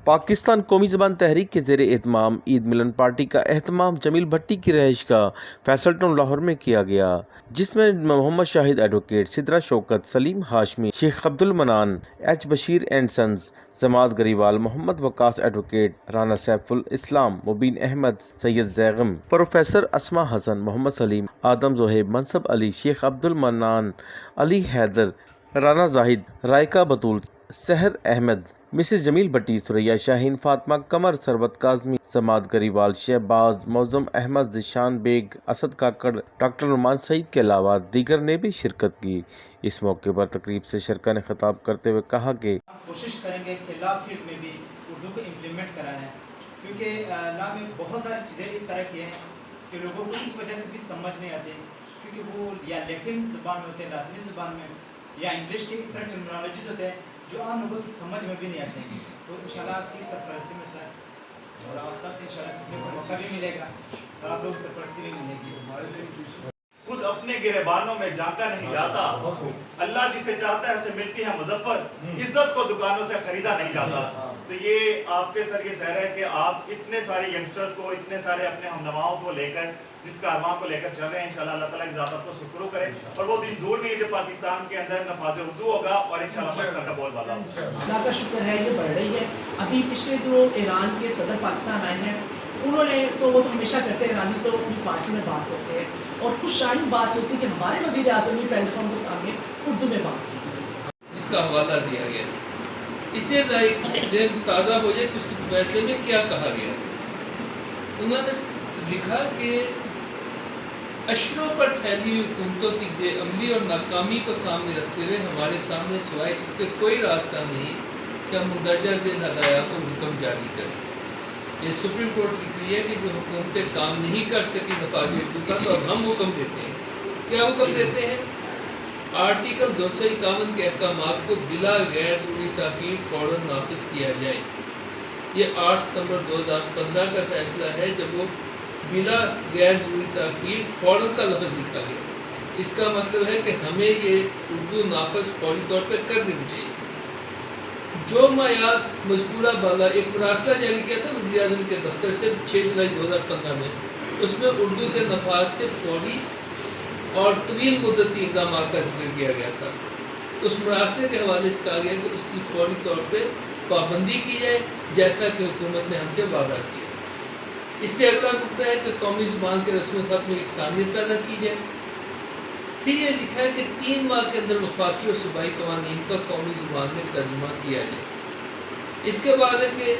پاکستان قومی زبان تحریک کے زیر اہتمام عید ملن پارٹی کا اہتمام جمیل بھٹی کی رہائش گاہ فیصل ٹاؤن لاہور میں کیا گیا، جس میں Muhammad Shahid advocate, Sidra Shaukat, Saleem Hashmi, Sheikh Abdul Mannan, H Bashir and sons, Jamaat Grewal, Muhammad Waqas advocate, Rana Saif ul Islam, Mubeen Ahmed, Syed Zaigham, professor Asma Hassan, Muhammad Saleem, Adam Zohaib, Mansab Ali, Sheikh Abdul Mannan, Ali Haider, Rana Zahid, Raiqa Batool, Sehar Ahmed, Mrs Jamil Bhatti, Suraiya Shaheen, Fatima Qamar, Sarwat Kazmi, Jamaat Grewal, Shahbaz, Moazzam Ahmed, Zeeshan Baig, Asad Kakar, doctor Noman Saeed کے علاوہ دیگر نے بھی شرکت کی۔ اس موقع پر تقریب سے شرکا نے خطاب کرتے ہوئے کہا کہ ہم کوشش کریں گے کہ لا فیلڈ میں بھی اردو کو امپلیمنٹ کرائیں، کیونکہ لا میں بہت ساری چیزیں اس طرح کی ہیں کہ لوگوں کو اس وجہ سے بھی سمجھ نہیں آتے، کیونکہ وہ یا لیٹن زبان میں ہوتے ہیں، لاطینی زبان میں، یا انگلش کے اس طرح ٹرمینالوجیز ہوتے ہیں جو عام لوگوں کی سمجھ میں بھی نہیں آتے ہیں۔ تو انشاءاللہ آپ کی سرپرستی میں سر اور آپ سب سے انشاءاللہ سیکھنے کو موقع بھی ملے گا اور آپ لوگ سرپرستی بھی ملے گی۔ خود اپنے گریبانوں میں جھانکا نہیں جاتا، اللہ جسے چاہتا ہے اسے ملتی ہے مظفر، عزت کو دکانوں سے خریدا نہیں جاتا۔ تو یہ آپ کے سر یہ سہر ہے کہ آپ اتنے سارے ینگسٹرز کو، اتنے سارے اپنے ہم نواؤں کو لے کر، جس کا ارمان کو لے کر چل رہے ہیں، انشاءاللہ اللہ تعالیٰ کی ذات آپ کو شکر کرے، اور وہ دن دور نہیں ہے جب پاکستان کے اندر نفاذ اردو ہوگا اور انشاءاللہ پاکستان کا بول بالا ہوگا۔ اللہ کا شکر ہے یہ بڑھ رہی ہے۔ ابھی پچھلے جو ایران کے صدر پاکستان آئے ہیں، انہوں نے وہ تو ہمیشہ کرتے ہیں، ایرانی تو اپنی فارسی میں بات کرتے ہیں، اور کچھ شائن بات ہوتی ہے کہ ہمارے وزیر اعظم نے پہلے فارم کے سامنے اردو میں بات کی، جس کا حوالہ دیا گیا، اس سے ذہن تازہ ہو جائے کہ اس ویسے میں کیا کہا گیا۔ انہوں نے لکھا کہ اشروں پر پھیلی ہوئی حکومتوں کی بے عملی اور ناکامی کو سامنے رکھتے ہوئے ہمارے سامنے سوائے اس کے کوئی راستہ نہیں کہ ہم مندرجہ ذیل ہدایات اور حکم جاری کریں۔ یہ سپریم کورٹ لکھ رہی ہے کہ جو حکومتیں کام نہیں کر سکی نفاذ اردو کا، تو اب ہم حکم دیتے ہیں۔ کیا حکم دیتے ہیں؟ آرٹیکل 251 کے احکامات کو بلا غیر ضروری تاخیر فوراً نافذ کیا جائے۔ یہ 8 ستمبر 2015 کا فیصلہ ہے، جب وہ بلا غیر ضروری تاخیر فوراً کا لفظ لکھا گیا۔ اس کا مطلب ہے کہ ہمیں یہ اردو نافذ فوری طور پہ کر دینی چاہیے۔ جو معیار مذکورہ بالا ایک مراسلہ جاری کیا تھا وزیر اعظم کے دفتر سے 6 جولائی 2015 میں، اس میں اردو کے نفاذ سے فوری اور طویل مدتی اقدامات کا ذکر کیا گیا تھا۔ اس مراسلے کے حوالے سے کہا گیا کہ اس کی فوری طور پہ پابندی کی جائے، جیسا کہ حکومت نے ہم سے وعدہ کیا۔ اس سے اگلا نقطہ ہے کہ قومی زبان کے رسم الخط میں یکسانیت پیدا کی جائے۔ پھر یہ لکھا ہے کہ 3 ماہ کے اندر وفاقی اور صوبائی قوانین کا قومی زبان میں ترجمہ کیا جائے۔ اس کے بعد ہے کہ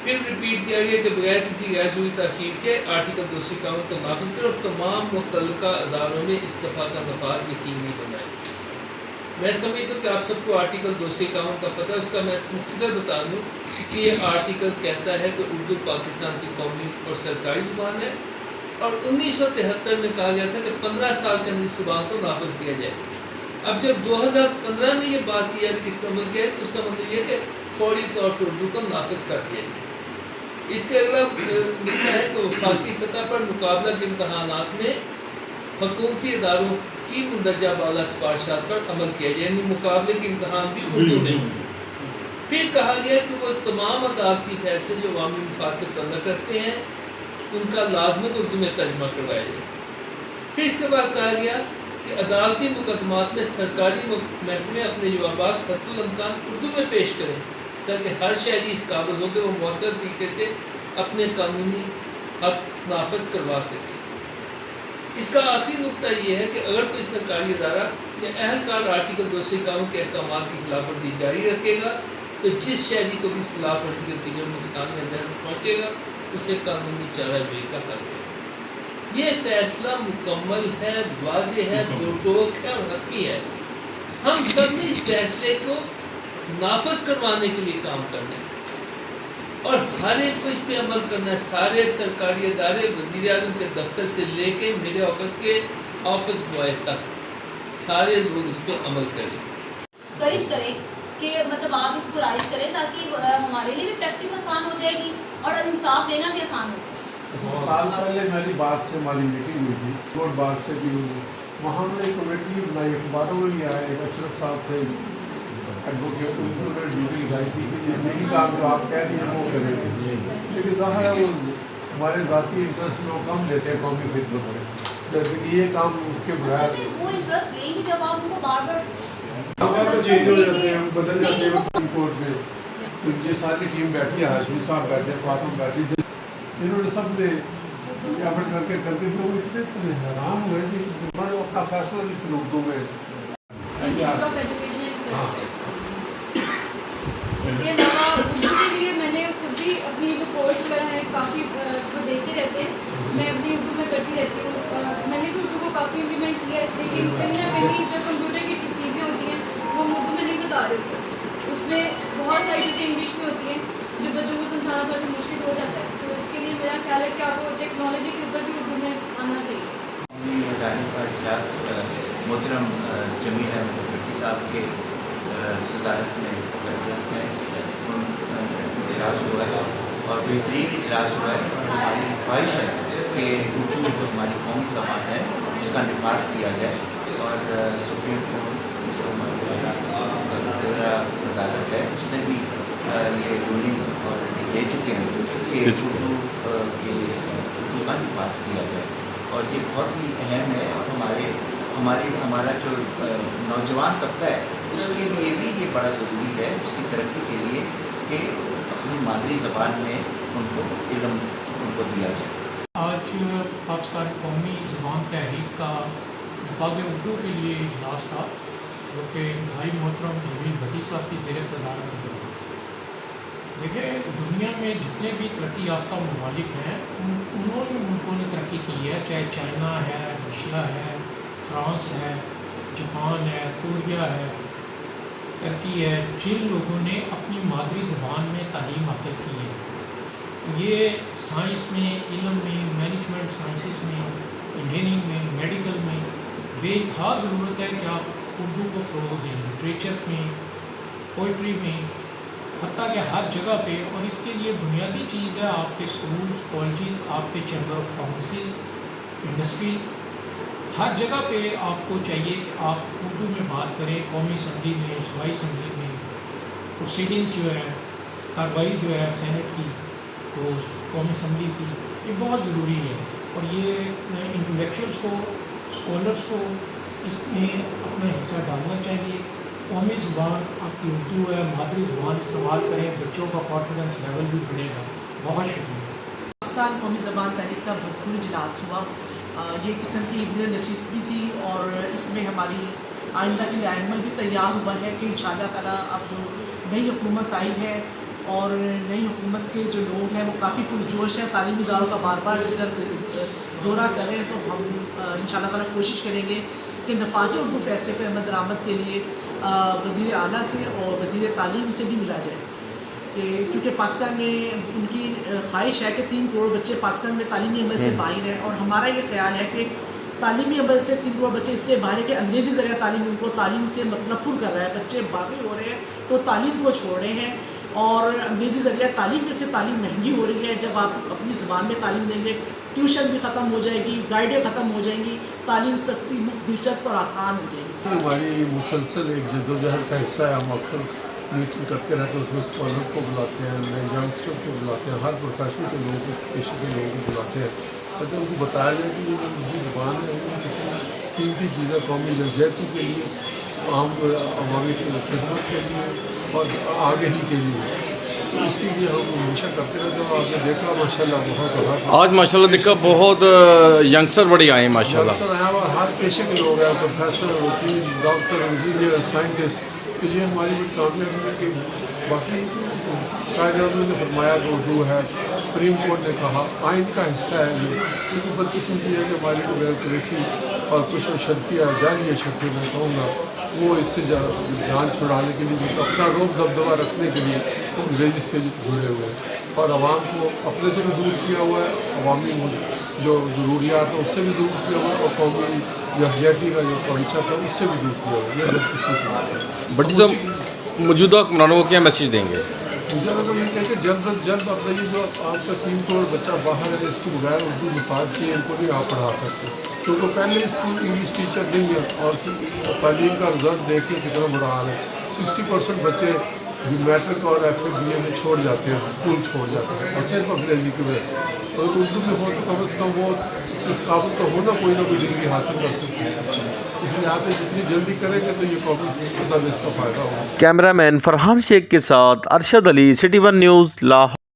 پھر ریپیٹ کیا گیا کہ بغیر کسی غیر ضروری تاخیر کے آرٹیکل 251 کو نافذ کرے اور تمام متعلقہ اداروں میں اس دفعہ کا نفاذ یقینی بنائے۔ میں سمجھتا ہوں کہ آپ سب کو آرٹیکل 251 کا پتہ ہے، اس کا میں مختصر بتا دوں کہ یہ آرٹیکل کہتا ہے کہ اردو پاکستان کی قومی اور سرکاری زبان ہے، اور 1973 میں کہا گیا تھا کہ 15 سال کے اندر اس زبان کو نافذ کیا جائے۔ اب جب 2015 میں یہ بات کی جائے کہ اس پر عمل کیا ہے، تو اس کا مطلب یہ ہے کہ فوری طور پر اردو کو نافذ کر دیا جائے۔ اس کے اگلا نکتا ہے کہ وفاقی سطح پر مقابلہ کے امتحانات میں حکومتی اداروں کی مندرجہ بالا سفارشات پر عمل کیا جائے، یعنی مقابلے کے امتحان بھی اردو میں۔ پھر کہا گیا کہ وہ تمام عدالتی فیصلے جو عوامی مفاد سے تعلق رکھتے ہیں ان کا لازماً اردو میں ترجمہ کروایا جائے۔ پھر اس کے بعد کہا گیا کہ عدالتی مقدمات میں سرکاری محکمے اپنے جوابات حتی الامکان اردو میں پیش کریں، تاکہ ہر شہری اس قابل ہو کہ وہ مؤثر طریقے سے اپنے قانونی حق نافذ کروا سکے۔ اس کا آخری نقطہ یہ ہے کہ اگر کوئی سرکاری ادارہ یا اہلکار آرٹیکل 251 کے احکامات کی خلاف ورزی جاری رکھے گا، تو جس شہری کو بھی اس خلاف ورزی کے نتیجے میں نقصان یا ضرر پہنچے گا اسے قانونی چارہ جوئی کا حق ہے۔ یہ فیصلہ مکمل ہے، واضح ہے، دو ٹوک ہے اور حقی ہے۔ ہم سب نے اس فیصلے کو نافذ کروانے کے لیے کام کرنا ہے اور ہر ایک کو اس پہ عمل کرنا ہے۔ سارے سرکاری ادارے وزیر اعظم کے دفتر سے لے کے میرے آفس کے آفس بوائے تک سارے لوگ اس پہ عمل کریں، کوشش کریں کہ مطلب آپ اس کو رائج کریں تاکہ ہمارے لیے بھی پریکٹس آسان ہو جائے گی اور انصاف لینا بھی آسان ہو۔ سال پہلے میری بات سے ہماری میٹنگ ہوئی تھی، کوٹ باغ سے بھی ہوئی، وہاں ہم نے ایک کمیٹی بنائی، اخباروں میں بھی آیا، ایک اشرف صاحب تھے، एडवोकेट उनको मैंने ड्यूटी लगाई थी कि ये नहीं काम जो आप कह रही हैं वो करेंगे, लेकिन ज़ाहिर है वो हमारे ज़ाती इंटरेस्ट में कम लेते हैं कौमी फिक्र पर, जैसे कि ये काम उसके बगैर वो इंटरेस्ट लेंगे जब आप उनको बार बार तो चेंज हो जाते हैं, हम बदल जाते हैं सुप्रीम कोर्ट में। तो ये सारी टीम बैठी है, हाशमी साहब बैठे, फातिमा बैठी, इन्होंने सब ने एफर्ट करके लोग इतने हैरान हुए कि उन्होंने अपना फैसला भी फिर उर्दू में। Institute of education research. इसके अलावा उर्दू के लिए मैंने खुद भी अपनी जो कोर्स वगैरह है काफ़ी वो देखते रहते हैं, मैं अपनी उर्दू में करती रहती हूँ। मैंने भी उर्दू को काफ़ी इम्प्लीमेंट किया है, इसलिए कि कहीं ना कहीं जो कंप्यूटर की चीज़ें होती हैं वो हम उर्दू में नहीं बता रहे होते, उसमें बहुत सारी चीज़ें इंग्लिश में होती हैं जो बच्चों को समझाना थोड़ा सा मुश्किल हो जाता है। तो इसके लिए मेरा ख्याल है कि आपको टेक्नोलॉजी के ऊपर भी उर्दू में आना चाहिए। मोहतरम जमील अहमद भट्टी साहब के सदारत में सरगर्म है, इजलास हुआ है और बेहतरीन इजलास हुआ है। हमारी ख्वाहिश है कि उर्दू जो हमारी कौमी ज़बान है उसका निफाज किया जाए और सुप्रीम कोर्ट जो हमारी अदालत है उसने भी ये रूलिंग और दे चुके हैं कि उर्दू का निफाज किया जाए और ये बहुत ही अहम है। और हमारा जो नौजवान तबका है उसके लिए भी ये बड़ा ज़रूरी है, उसकी तरक्की के लिए कि अपनी मादरी ज़बान में उनको इल्म उनको दिया जाए। आज पाकिस्तान कौमी ज़बान तहरीक का नफाज उर्दू के लिए इजलास था जो कि भाई मोहतरम जमील भट्टी साहब की ज़ेर सदारत में। देखिए, दुनिया में जितने भी तरक्की याफ्ता ममालिक हैं उन्होंने मुल्कों ने तरक्की की है, चाहे चाइना है, रशिया है, फ्रांस है, जापान है, कोरिया है, टर्की है, जिन लोगों ने अपनी मादरी ज़बान में तालीम हासिल की है। ये साइंस में, इल्म में, मैनेजमेंट साइंसेस में, इंजीनियरिंग में, मेडिकल में बेइंतहा ज़रूरत है कि आप उर्दू को फ़रोग़ दें, लिटरेचर में, पोइट्री में, हत्ता कि हर जगह पे। और इसके लिए बुनियादी चीज़ है आपके स्कूल, कॉलेजेस, आपके चैम्बर ऑफ कॉमर्सेस, इंडस्ट्री, हर जगह पे आपको चाहिए कि आप उर्दू में बात करें। कौमी असम्बली में, सूबाई असम्बली में प्रोसीडिंग्स जो है, कार्रवाई जो है सेनेट की, तो कौमी असम्बली की, ये बहुत ज़रूरी है। और ये इंटेलेक्चुअल्स को, स्कॉलर्स को इसमें अपना हिस्सा डालना चाहिए। कौमी ज़ुबान आपकी उर्दू है, मादरी ज़ुबान इस्तेमाल करें, बच्चों का कॉन्फिडेंस लेवल भी बढ़ेगा। बहुत शुक्रिया। पाकिस्तान कौमी ज़बान तहरीक का भरपूर इजलास हुआ। ये किस्म की इब्न नशिस्ती थी और इसमें हमारी आइंदा के लिए अमल भी तैयार हुआ है कि इंशाअल्लाह ताला अब नई हुकूमत आई है और नई हुकूमत के जो लोग हैं वो काफ़ी पुरजोश हैं, तालीमी इदारों का बार बार जिक्र दौरा करें। तो हम इंशाअल्लाह ताला कोशिश करेंगे कि नफाज़ उर्दू फैसले पर अमल दरामद के लिए वज़ीर आला से और वज़ीर तालीम से भी मिला जाए क्योंकि पाकिस्तान में उनकी ख्वाहिश है कि 3 करोड़ बच्चे पाकिस्तान में तालीमी अमल से बाहर हैं। और हमारा ये ख्याल है कि तालीमी अमल से 3 करोड़ बच्चे इसलिए बाहर है कि अंग्रेज़ी ज़रिया तालीम उनको तालीम से मतनफ़ुर कर रहा है, बच्चे बागी हो रहे हैं तो तालीम को छोड़ रहे हैं और अंग्रेज़ी ज़रिया तालीम से तालीम महंगी हो रही है। जब आप अपनी ज़बान में तालीम देंगे ट्यूशन भी ख़त्म हो जाएगी, गाइडें ख़त्म हो जाएंगी, तालीम सस्ती, मुफ्त, दिलचस्प और आसान हो जाएगी। हमारी मुसलसल एक जद्दोजहद का हिस्सा है। हम अक्सर मीटिंग करते रहते हैं, उसमें स्कॉलर को बुलाते हैं, यंगस्टर को बुलाते हैं, हर प्रोफेशन के लोगों को, पेशे के लोगों को बुलाते हैं ताकि उनको बताया जाए कि ये उर्दू ज़बान है कितनी कीमती चीज़ है कौमी यकजहती के लिए, आम अवामी की खिदमत के लिए और आगे ही के लिए। तो इसके लिए हम हमेशा करते रहते हैं। आपने देखा माशाल्लाह बहुत आज माशाल्लाह देखा बहुत यंगस्टर बड़े आए हैं माशाल्लाह। यंगस्टर आए और हर पेशे के लोग हैं, प्रोफेसर, वकील, डॉक्टर, इंजीनियर, साइंटिस्ट। तो ये हमारी बड़ी कामयाबी है कि बाकी कायदे ने फरमाया कि उर्दू है, सुप्रीम कोर्ट ने कहा आइन का हिस्सा है ये। लेकिन बदकिस्मती है कि हमारी ब्यूरोक्रेसी और कुछ शर्फिया जाली शर्फिया मैं कहूँगा वो इससे जान छुड़ाने के लिए, अपना रोब दबदबा रखने के लिए वो अंग्रेजी से जुड़े हुए हैं और आवाम को अपने से भी दूर किया हुआ है, अवामी जो ज़रूरियात है उससे भी दूर किया हुआ है और कौमी यकजहती का जो कॉन्सेप्ट है उससे भी दूर किया हुआ है। ये बदकिस्मती बात है। भट्टी साहब मौजूदा हुक्मरानों को क्या मैसेज देंगे? मुझे लगा ये कहते जल्द अज जल्द अपना ये जो आपका 3 करोड़ बच्चा बाहर है इसको बगैर उर्दू निफाज किए इनको भी आप पढ़ा सकते हैं, क्योंकि पहले स्कूल इंग्लिश टीचर नहीं है और तालीम का रिजल्ट देखिए कितना बुरा हाल है। 60% बच्चे जो मैट्रिक और FA/BA में छोड़ जाते हैं, स्कूल छोड़ जाते हैं और सिर्फ अंग्रेज़ी की वजह से। अगर उर्दू में हो तो कम से कम वो इस काबिल तो होना कोई ना कोई डिग्री हासिल कर सकते हैं। इसलिए आप जितनी जल्दी करेंगे तो ये कौमी सदा में इसका फ़ायदा होगा। कैमरामैन फरहान शेख के साथ अरशद अली, सिटी 1 न्यूज़, लाहौर।